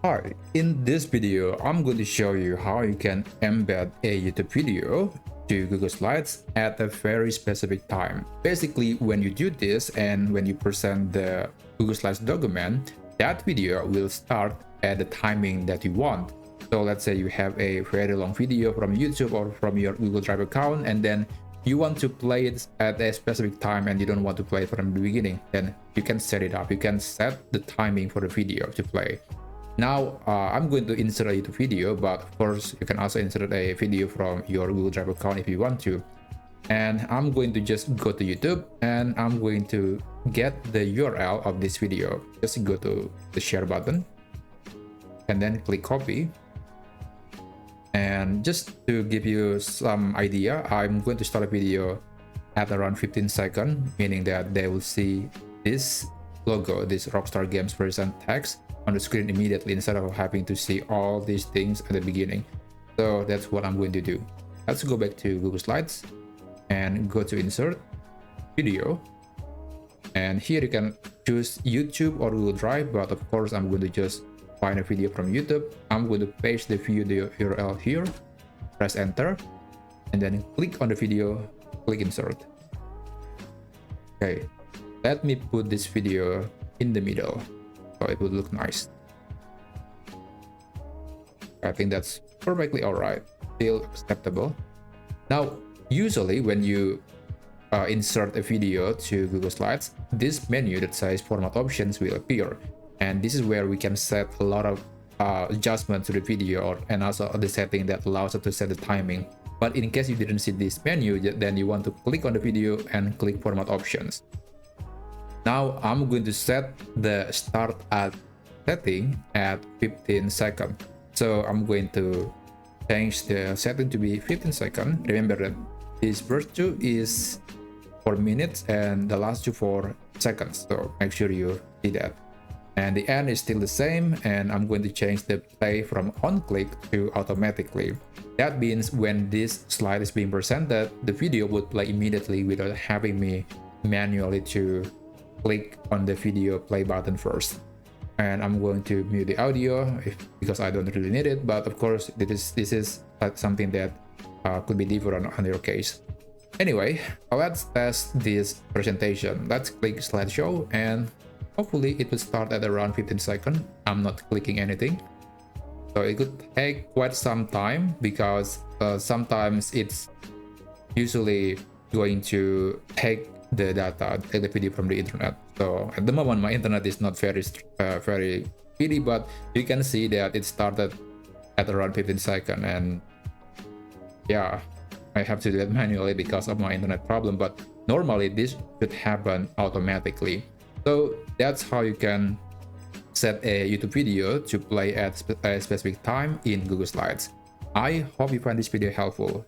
Hi, in this video, I'm going to show you how you can embed a YouTube video to Google Slides at a very specific time. Basically, when you do this and when you present the Google Slides document, that video will start at the timing that you want. So let's say you have a very long video from YouTube or from your Google Drive account, and then you want to play it at a specific time and you don't want to play it from the beginning, then you can set it up. You can set the timing for the video to play. Now, I'm going to insert a YouTube video, but of course, you can also insert a video from your Google Drive account if you want to. And I'm going to just go to YouTube and I'm going to get the URL of this video. Just go to the share button and then click copy. And just to give you some idea, I'm going to start a video at around 15 seconds, meaning that they will see this logo, this Rockstar Games present text on the screen immediately instead of having to see all these things at the beginning. So that's what I'm going to do. Let's go back to Google Slides and go to insert video, and here you can choose YouTube or Google Drive, but of course I'm going to just find a video from YouTube. I'm going to paste the video URL here, press enter, and then click on the video, click insert. Okay, let me put this video in the middle so it would look nice. I think that's perfectly all right, still acceptable. Now, usually when you insert a video to Google Slides, this menu that says format options will appear, and this is where we can set a lot of adjustments to the video, and also the setting that allows us to set the timing. But in case you didn't see this menu, then you want to click on the video and click format options. Now I'm going to set the start at setting at 15 seconds. So I'm going to change the setting to be 15 seconds. Remember that this first two is for minutes and the last two for seconds. So make sure you see that. And the end is still the same, and I'm going to change the play from on click to automatically. That means when this slide is being presented, the video would play immediately without having me manually to click on the video play button first. And I'm going to mute the audio because I don't really need it, but of course this is something that could be different on your case. Anyway, let's test this presentation. Let's click slideshow, and hopefully it will start at around 15 seconds. I'm not clicking anything, so it could take quite some time because sometimes it's usually going to take the data, take the video from the internet. So at the moment my internet is not very speedy, but you can see that it started at around 15 seconds, and yeah, I have to do it manually because of my internet problem, but normally this should happen automatically. So that's how you can set a YouTube video to play at a specific time in Google Slides. I hope you find this video helpful.